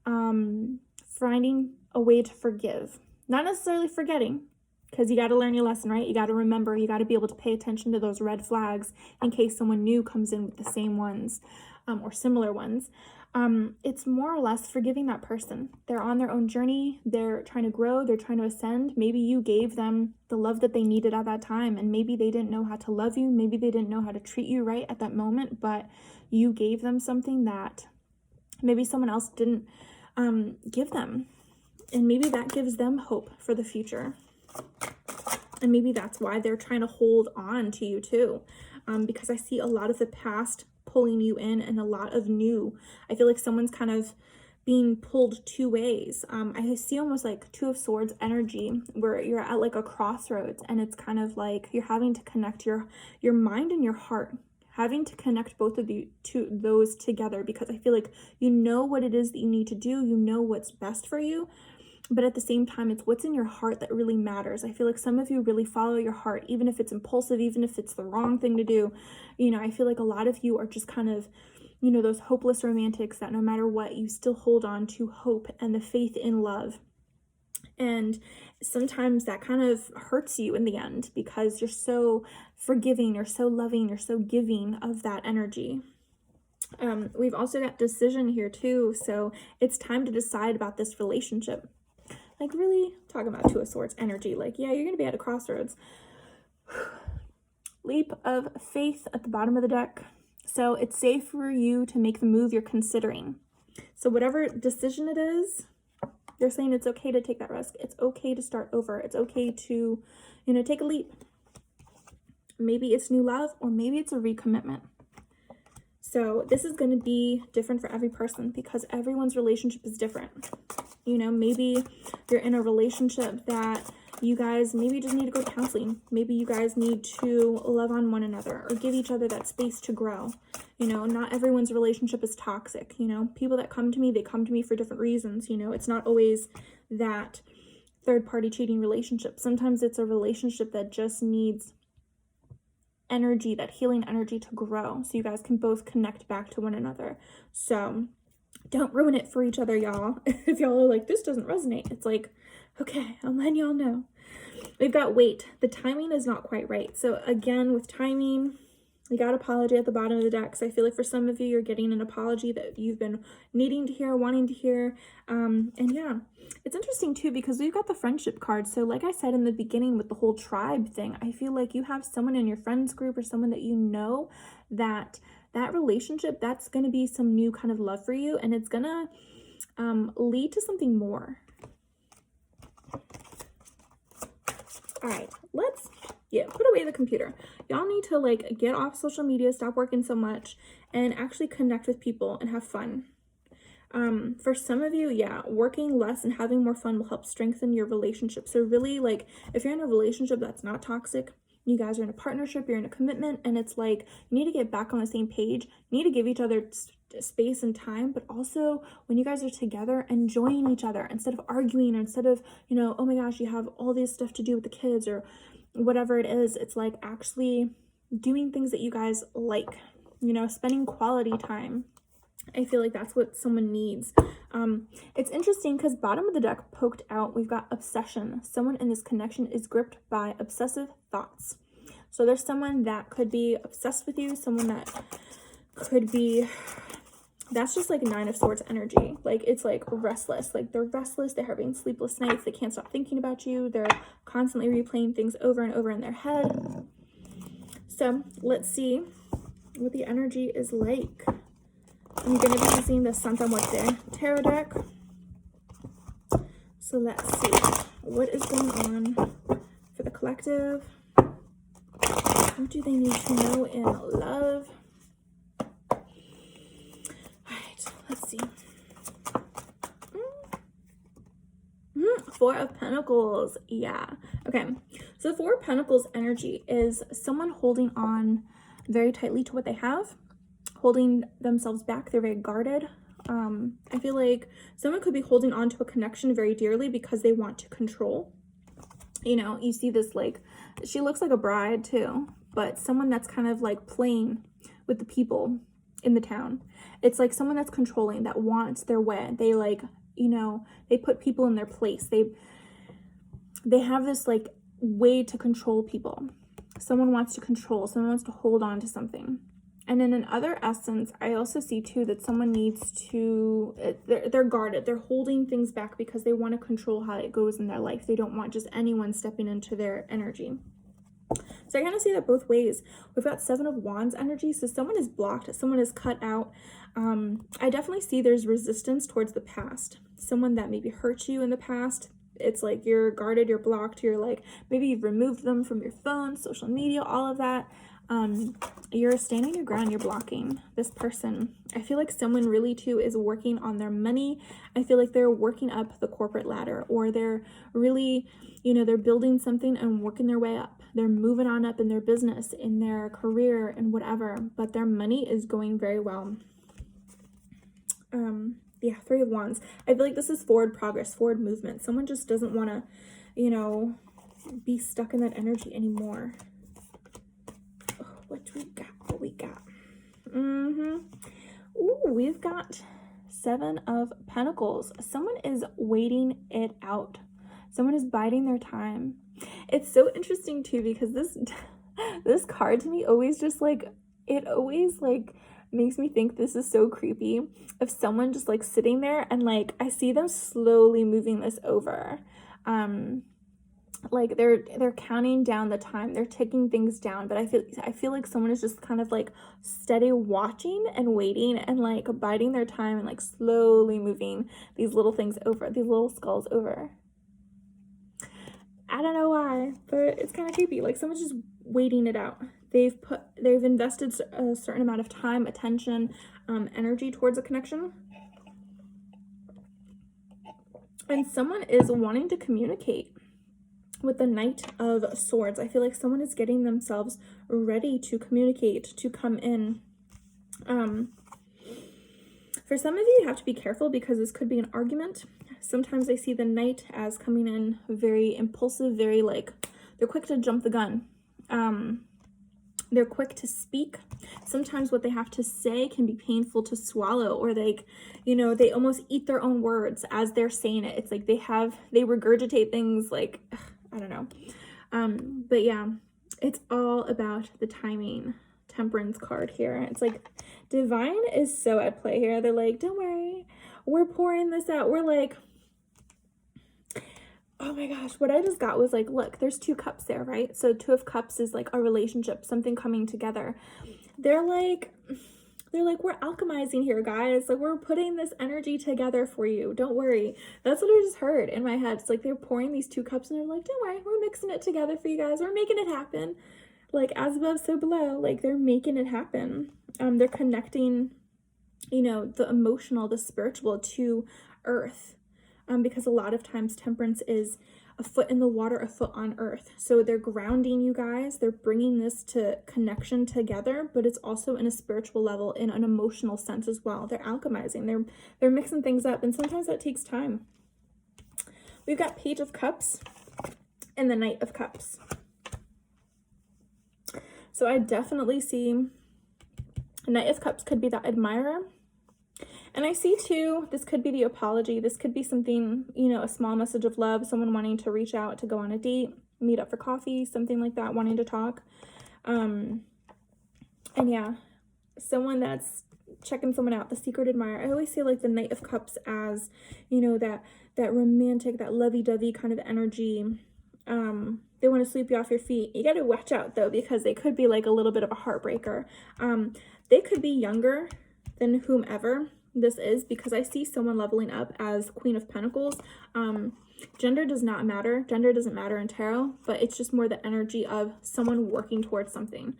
Finding a way to forgive. Not necessarily forgetting, because you got to learn your lesson, right? You got to remember, you got to be able to pay attention to those red flags in case someone new comes in with the same ones or similar ones. It's more or less forgiving that person. They're on their own journey. They're trying to grow. They're trying to ascend. Maybe you gave them the love that they needed at that time, and maybe they didn't know how to love you. Maybe they didn't know how to treat you right at that moment, but you gave them something that maybe someone else didn't give them. And maybe that gives them hope for the future. And maybe that's why they're trying to hold on to you too. Because I see a lot of the past pulling you in and a lot of new. I feel like someone's kind of being pulled two ways. I see almost like Two of Swords energy where you're at like a crossroads, and it's kind of like you're having to connect your mind and your heart, having to connect both of those together, because I feel like you know what it is that you need to do. You know what's best for you. But at the same time, it's what's in your heart that really matters. I feel like some of you really follow your heart, even if it's impulsive, even if it's the wrong thing to do. You know, I feel like a lot of you are just kind of, you know, those hopeless romantics that no matter what, you still hold on to hope and the faith in love. And sometimes that kind of hurts you in the end because you're so forgiving, you're so loving, you're so giving of that energy. We've also got decision here too. So it's time to decide about this relationship. Like, really talking about Two of Swords energy. Like, yeah, you're going to be at a crossroads. Leap of faith at the bottom of the deck. So it's safe for you to make the move you're considering. So whatever decision it is, they're saying it's okay to take that risk. It's okay to start over. It's okay to, you know, take a leap. Maybe it's new love, or maybe it's a recommitment. So this is going to be different for every person because everyone's relationship is different. You know, maybe you're in a relationship that you guys maybe just need to go to counseling. Maybe you guys need to love on one another or give each other that space to grow. You know, not everyone's relationship is toxic. You know, people that come to me, they come to me for different reasons. You know, it's not always that third-party cheating relationship. Sometimes it's a relationship that just needs energy, that healing energy to grow, so you guys can both connect back to one another. So don't ruin it for each other, y'all. If y'all are like, this doesn't resonate, it's like, okay, I'm letting y'all know. We've got wait. The timing is not quite right. So again, with timing, we got apology at the bottom of the deck. So I feel like for some of you, you're getting an apology that you've been needing to hear, wanting to hear. And yeah, it's interesting too, because we've got the friendship card. So like I said in the beginning with the whole tribe thing, I feel like you have someone in your friends group or someone that you know that relationship, that's going to be some new kind of love for you. And it's going to lead to something more. All right, let's put away the computer. Y'all need to like get off social media, stop working so much, and actually connect with people and have fun. For some of you, working less and having more fun will help strengthen your relationship. So really, like, if you're in a relationship that's not toxic, you guys are in a partnership, you're in a commitment, and it's like you need to get back on the same page. You need to give each other space and time, but also when you guys are together, enjoying each other instead of arguing, or instead of, you know, oh my gosh, you have all this stuff to do with the kids or whatever it is. It's like actually doing things that you guys like, you know, spending quality time. I feel like that's what someone needs. It's interesting because bottom of the deck poked out, we've got obsession. Someone in this connection is gripped by obsessive thoughts. So there's someone that could be obsessed with you, someone that could be, that's just like 9 of Swords energy. Like, it's like restless. Like, they're restless. They're having sleepless nights. They can't stop thinking about you. They're constantly replaying things over and over in their head. So let's see what the energy is like. I'm going to be using the Santa Muerte tarot deck. So let's see what is going on for the collective. What do they need to know in love? Let's see. 4 of Pentacles. Yeah. Okay. So the 4 of Pentacles energy is someone holding on very tightly to what they have, holding themselves back. They're very guarded. I feel like someone could be holding on to a connection very dearly because they want to control. You know, you see this, like, she looks like a bride too, but someone that's kind of like playing with the people in the town. It's like someone that's controlling, that wants their way. They, like, you know, they put people in their place. They have this like way to control people. Someone wants to control, someone wants to hold on to something. And in another essence, I also see too that someone needs to, they're guarded. They're holding things back because they want to control how it goes in their life. They don't want just anyone stepping into their energy. So I kind of see that both ways. We've got 7 of Wands energy. So someone is blocked. Someone is cut out. I definitely see there's resistance towards the past. Someone that maybe hurt you in the past. It's like you're guarded, you're blocked. You're like, maybe you've removed them from your phone, social media, all of that. You're standing your ground, you're blocking this person. I feel like someone really too is working on their money. I feel like they're working up the corporate ladder, or they're really, you know, they're building something and working their way up. They're moving on up in their business, in their career, and whatever, but their money is going very well. Yeah, 3 of Wands. I feel like this is forward progress, forward movement. Someone just doesn't want to, you know, be stuck in that energy anymore. What we got? Ooh, we've got 7 of Pentacles. Someone is waiting it out. Someone is biding their time. It's so interesting too, because this card to me always just like, it always like makes me think this is so creepy of someone just like sitting there and like I see them slowly moving this over. Like they're counting down the time, they're taking things down, but I feel like someone is just kind of like steady watching and waiting and like biding their time and like slowly moving these little things over, these little skulls over. I don't know why, but it's kind of creepy. Like someone's just waiting it out. They've invested a certain amount of time, attention, energy towards a connection. And someone is wanting to communicate. with the Knight of Swords, I feel like someone is getting themselves ready to communicate, to come in. For some of you, you have to be careful because this could be an argument. Sometimes I see the Knight as coming in very impulsive, very like, they're quick to jump the gun. They're quick to speak. Sometimes what they have to say can be painful to swallow, or like, you know, they almost eat their own words as they're saying it. It's like they regurgitate things like, I don't know. But yeah, it's all about the timing. Temperance card here. It's like divine is so at play here. They're like, don't worry, we're pouring this out. We're like, oh my gosh, what I just got was like, look, there's 2 cups there, right? So 2 of Cups is like a relationship, something coming together. They're like, we're alchemizing here, guys. Like, we're putting this energy together for you. Don't worry. That's what I just heard in my head. It's like they're pouring these 2 cups and they're like, don't worry, we're mixing it together for you guys. We're making it happen. Like, as above, so below. Like, they're making it happen. They're connecting, you know, the emotional, the spiritual to earth. Because a lot of times temperance is a foot in the water, a foot on earth. So they're grounding you guys. They're bringing this to connection together, but it's also in a spiritual level, in an emotional sense as well. They're alchemizing. They're mixing things up, and sometimes that takes time. We've got Page of Cups and the Knight of Cups. So I definitely see Knight of Cups could be that admirer. And I see too, this could be the apology. This could be something, you know, a small message of love, someone wanting to reach out to go on a date, meet up for coffee, something like that, wanting to talk. And yeah, someone that's checking someone out, the secret admirer. I always say like the Knight of Cups as, you know, that romantic, that lovey-dovey kind of energy. They want to sweep you off your feet. You got to watch out though, because they could be like a little bit of a heartbreaker. They could be younger than whomever this is, because I see someone leveling up as Queen of Pentacles. Gender does not matter. Gender doesn't matter in tarot, but it's just more the energy of someone working towards something.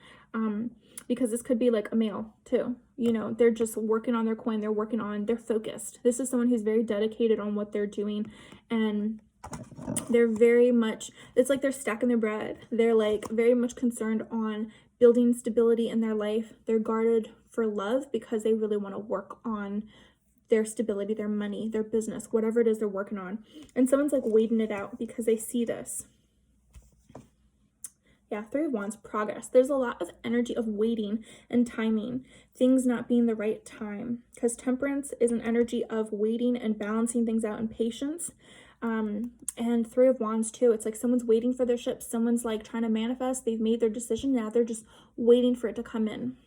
Because this could be like a male too. You know, they're just working on their coin. They're focused. This is someone who's very dedicated on what they're doing, and they're very much, it's like they're stacking their bread. They're like very much concerned on building stability in their life. They're guarded for love because they really want to work on their stability, their money, their business, whatever it is they're working on. And someone's like waiting it out because they see this. Yeah, 3 of Wands, progress. There's a lot of energy of waiting and timing, things not being the right time, because Temperance is an energy of waiting and balancing things out and patience. And 3 of Wands too. It's like someone's waiting for their ship. Someone's like trying to manifest. They've made their decision. Now they're just waiting for it to come in.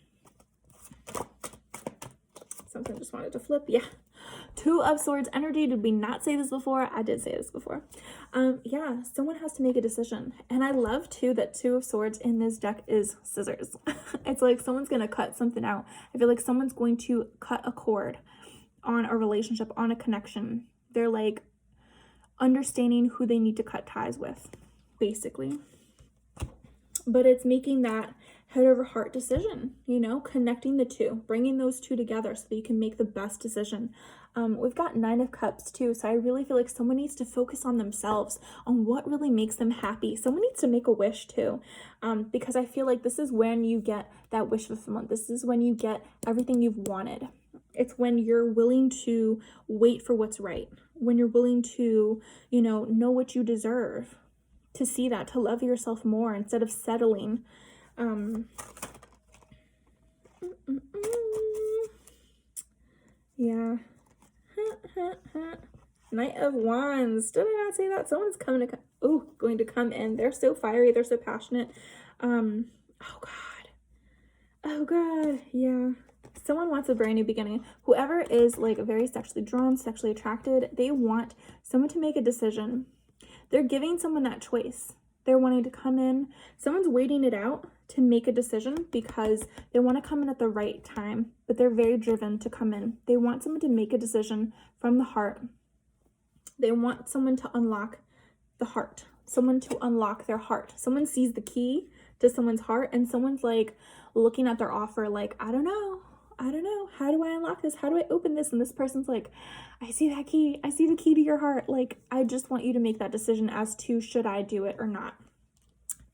Something just wanted to flip. Yeah. 2 of Swords energy. Did we not say this before? I did say this before. Yeah, someone has to make a decision. And I love too that 2 of Swords in this deck is scissors. It's like someone's going to cut something out. I feel like someone's going to cut a cord on a relationship, on a connection. They're like understanding who they need to cut ties with, basically. But it's making that head over heart decision, you know, connecting the 2, bringing those 2 together so that you can make the best decision. We've got 9 of Cups too. So I really feel like someone needs to focus on themselves, on what really makes them happy. Someone needs to make a wish too. Because I feel like this is when you get that wish fulfillment. This is when you get everything you've wanted. It's when you're willing to wait for what's right. When you're willing to, you know what you deserve. To see that, to love yourself more instead of settling. Yeah. Knight of Wands. Did I not say that? Someone's going to come in. They're so fiery. They're so passionate. Oh God. Yeah. Someone wants a brand new beginning. Whoever is like very sexually drawn, sexually attracted, they want someone to make a decision. They're giving someone that choice. They're wanting to come in. Someone's waiting it out to make a decision because they want to come in at the right time, but they're very driven to come in. They want someone to make a decision from the heart. They want someone to unlock the heart, someone to unlock their heart. Someone sees the key to someone's heart and someone's like looking at their offer like, I don't know. I don't know. How do I unlock this? How do I open this? And this person's like, I see that key. I see the key to your heart. Like, I just want you to make that decision as to should I do it or not.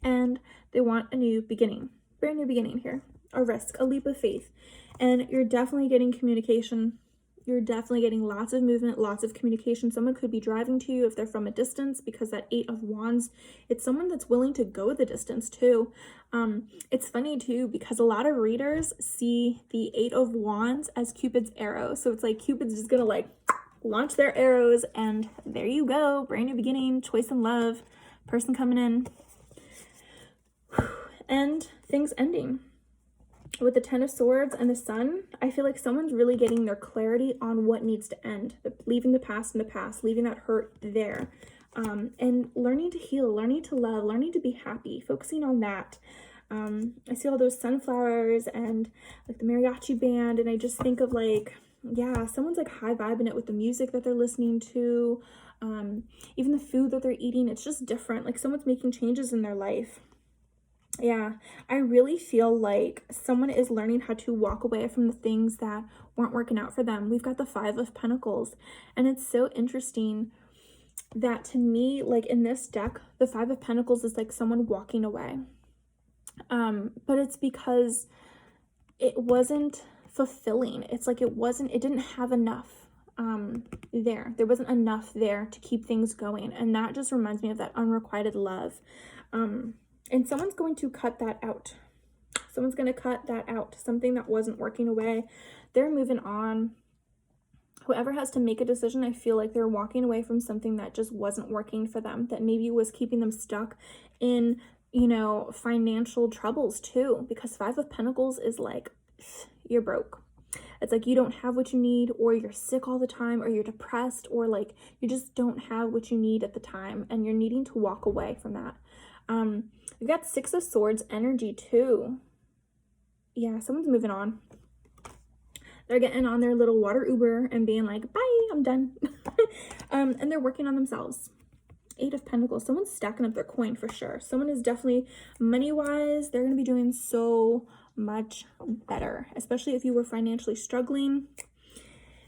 And they want a new beginning, brand new beginning here, a risk, a leap of faith. And you're definitely getting communication. You're definitely getting lots of movement, lots of communication. Someone could be driving to you if they're from a distance, because that 8 of Wands, it's someone that's willing to go the distance too. It's funny too, because a lot of readers see the 8 of Wands as Cupid's arrow. So it's like Cupid's just gonna like launch their arrows and there you go. Brand new beginning, choice in love, person coming in. And things ending. With the 10 of Swords and the Sun, I feel like someone's really getting their clarity on what needs to end. Leaving the past in the past, leaving that hurt there. And learning to heal, learning to love, learning to be happy, focusing on that. I see all those sunflowers and like the mariachi band, and I just think of like, yeah, someone's like high vibing it with the music that they're listening to. Even the food that they're eating, it's just different. Like someone's making changes in their life. Yeah, I really feel like someone is learning how to walk away from the things that weren't working out for them. We've got the 5 of Pentacles, and it's so interesting that to me, like in this deck, the 5 of Pentacles is like someone walking away. But it's because it wasn't fulfilling. It's like it didn't have enough there. There wasn't enough there to keep things going. And that just reminds me of that unrequited love. And someone's going to cut that out. Someone's going to cut that out. Something that wasn't working away. They're moving on. Whoever has to make a decision, I feel like they're walking away from something that just wasn't working for them. That maybe was keeping them stuck in, you know, financial troubles too. Because 5 of Pentacles is like, you're broke. It's like you don't have what you need, or you're sick all the time, or you're depressed, or like you just don't have what you need at the time. And you're needing to walk away from that. We've got 6 of Swords energy too. Yeah, someone's moving on. They're getting on their little water Uber and being like, bye, I'm done. And they're working on themselves. 8 of Pentacles. Someone's stacking up their coin for sure. Someone is definitely money-wise. They're going to be doing so much better, especially if you were financially struggling.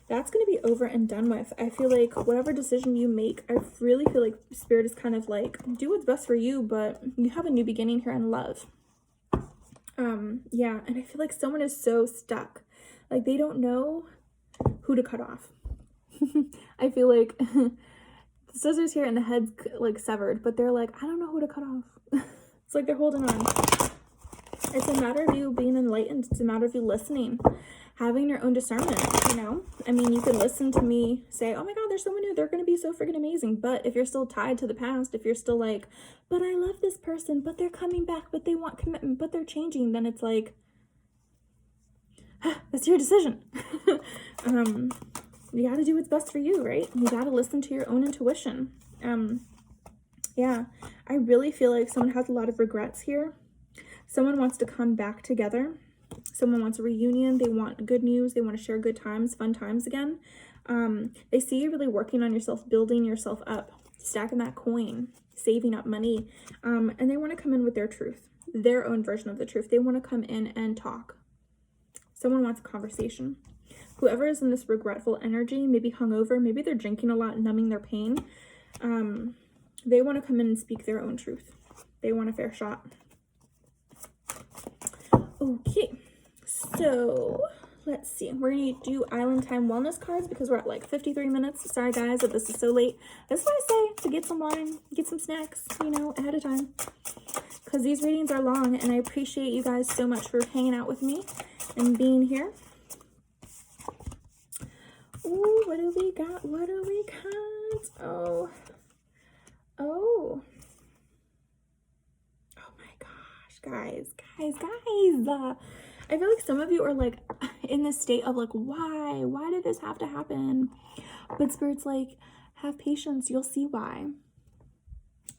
That's going to be over and done with. I feel like whatever decision you make, I really feel like Spirit is kind of like, do what's best for you, but you have a new beginning here in love. Yeah, and I feel like someone is so stuck. Like they don't know who to cut off. I feel like the scissors here and the head's like severed, but they're like, I don't know who to cut off. It's like they're holding on. It's a matter of you being enlightened. It's a matter of you listening. Having your own discernment, you know? I mean, you can listen to me say, oh my God, there's someone new. They're going to be so freaking amazing. But if you're still tied to the past, if you're still like, but I love this person, but they're coming back, but they want commitment, but they're changing, then it's like, that's your decision. You got to do what's best for you, right? You got to listen to your own intuition. Yeah, I really feel like someone has a lot of regrets here. Someone wants to come back together. Someone wants a reunion. They want good news. They want to share good times, fun times again. They see you really working on yourself, building yourself up, stacking that coin, saving up money. And they want to come in with their truth, their own version of the truth. They want to come in and talk. Someone wants a conversation. Whoever is in this regretful energy, maybe hungover, maybe they're drinking a lot, numbing their pain. They want to come in and speak their own truth. They want a fair shot. Okay, so let's see. We're going to do Island Time Wellness cards because we're at like 53 minutes. Sorry guys that this is so late. That's why I say to get some wine, get some snacks, you know, ahead of time. Because these readings are long and I appreciate you guys so much for hanging out with me and being here. Ooh, what do we got? What do we got? Oh. Guys, I feel like some of you are like in this state of like, why did this have to happen? But Spirit's like, have patience, you'll see why.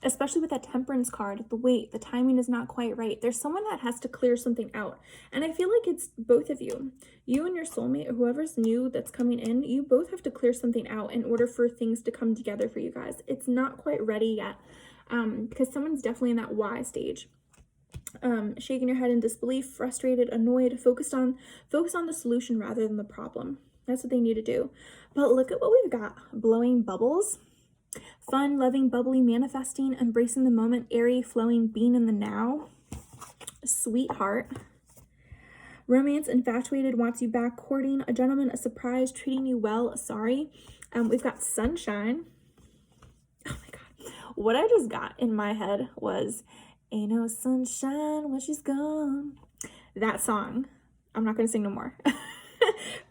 Especially with that Temperance card, the wait, the timing is not quite right. There's someone that has to clear something out, and I feel like it's both of you and your soulmate, or whoever's new that's coming in. You both have to clear something out in order for things to come together for you guys. It's not quite ready yet, because someone's definitely in that why stage. Shaking your head in disbelief, frustrated, annoyed, focus on the solution rather than the problem. That's what they need to do. But look at what we've got. Blowing bubbles. Fun, loving, bubbly, manifesting, embracing the moment, airy, flowing, being in the now. Sweetheart. Romance, infatuated, wants you back, courting, a gentleman, a surprise, treating you well, sorry. We've got sunshine. Oh my God. What I just got in my head was, ain't no sunshine when she's gone. That song. I'm not going to sing no more.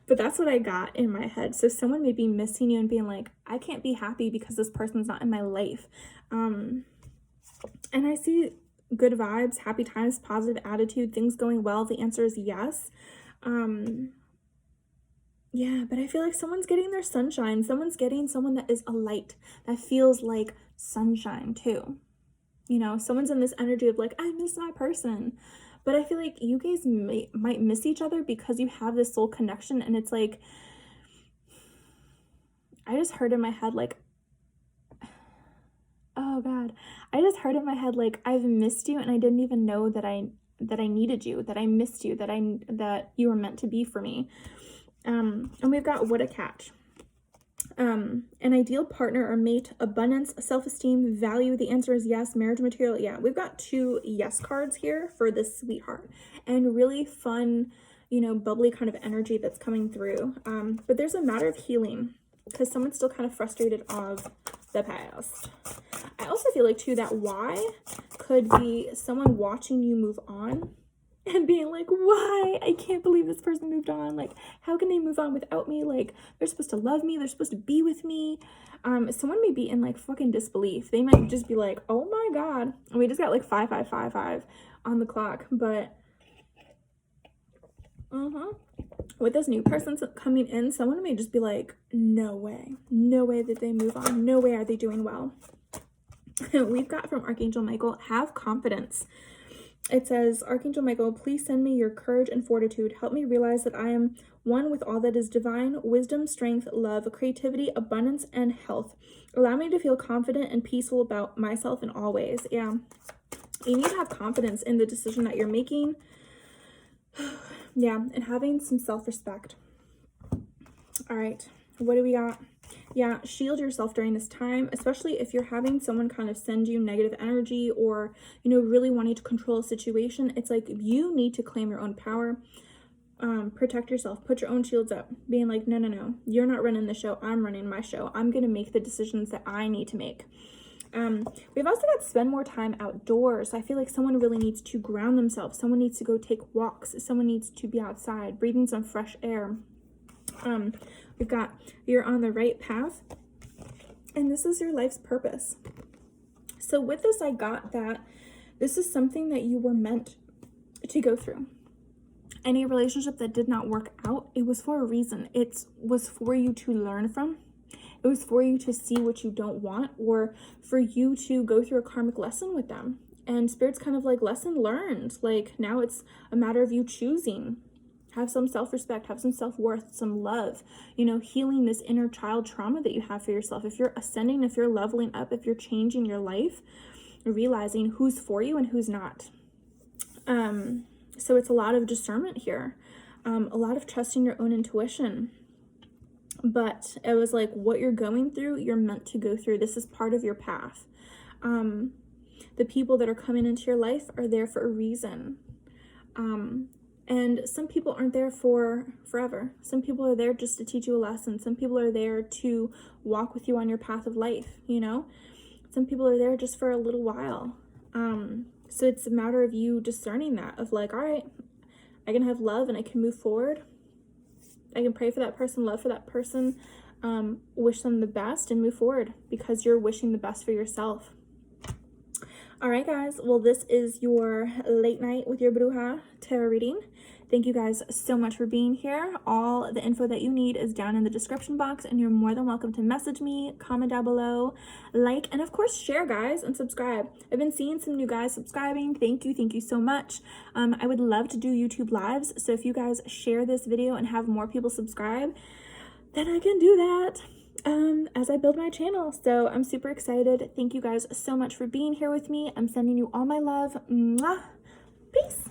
But that's what I got in my head. So someone may be missing you and being like, I can't be happy because this person's not in my life. And I see good vibes, happy times, positive attitude, things going well. The answer is yes. Yeah, but I feel like someone's getting their sunshine. Someone's getting someone that is a light, that feels like sunshine too. You know, someone's in this energy of like, I miss my person. But I feel like you guys might miss each other because you have this soul connection. And it's like, I just heard in my head, like, oh God, I just heard in my head, like, I've missed you and I didn't even know that I needed you, that I missed you, that you were meant to be for me. And we've got what a catch. An ideal partner or mate, abundance, self-esteem, value. The answer is yes. Marriage material. Yeah, we've got 2 yes cards here for this sweetheart, and really fun, you know, bubbly kind of energy that's coming through. But there's a matter of healing because someone's still kind of frustrated of the past. I also feel like too that why could be someone watching you move on and being like, why? I can't believe this person moved on. Like, how can they move on without me? Like, they're supposed to love me. They're supposed to be with me. Someone may be in like fucking disbelief. They might just be like, oh my God. And we just got like 5555 on the clock. But with this new person coming in, someone may just be like, no way. No way that they move on. No way are they doing well. We've got from Archangel Michael, have confidence. It says, Archangel Michael, please send me your courage and fortitude. Help me realize that I am one with all that is divine, wisdom, strength, love, creativity, abundance, and health. Allow me to feel confident and peaceful about myself in all ways. Yeah. You need to have confidence in the decision that you're making. Yeah. And having some self-respect. All right. What do we got? Yeah, shield yourself during this time, especially if you're having someone kind of send you negative energy or, you know, really wanting to control a situation. It's like you need to claim your own power, protect yourself, put your own shields up, being like, no, you're not running the show. I'm running my show. I'm going to make the decisions that I need to make. We've also got to spend more time outdoors. I feel like someone really needs to ground themselves. Someone needs to go take walks. Someone needs to be outside, breathing some fresh air. We've got, you're on the right path, and this is your life's purpose. So with this, I got that this is something that you were meant to go through. Any relationship that did not work out, it was for a reason. It was for you to learn from. It was for you to see what you don't want, or for you to go through a karmic lesson with them. And Spirit's kind of like, lesson learned. Like, now it's a matter of you choosing. Have some self-respect, have some self-worth, some love, you know, healing this inner child trauma that you have for yourself. If you're ascending, if you're leveling up, if you're changing your life, realizing who's for you and who's not. So it's a lot of discernment here, a lot of trusting your own intuition. But it was like, what you're going through, you're meant to go through. This is part of your path. The people that are coming into your life are there for a reason. And some people aren't there for forever. Some people are there just to teach you a lesson. Some people are there to walk with you on your path of life, you know? Some people are there just for a little while. So it's a matter of you discerning that, of like, all right, I can have love and I can move forward. I can pray for that person, love for that person, wish them the best and move forward because you're wishing the best for yourself. All right, guys. Well, this is your late night with your Bruja tarot reading. Thank you guys so much for being here. All the info that you need is down in the description box, and you're more than welcome to message me, comment down below, like, and of course, share, guys, and subscribe. I've been seeing some new guys subscribing. Thank you so much. I would love to do YouTube lives, so if you guys share this video and have more people subscribe, then I can do that. As I build my channel. So I'm super excited. Thank you guys so much for being here with me. I'm sending you all my love. Mwah. Peace.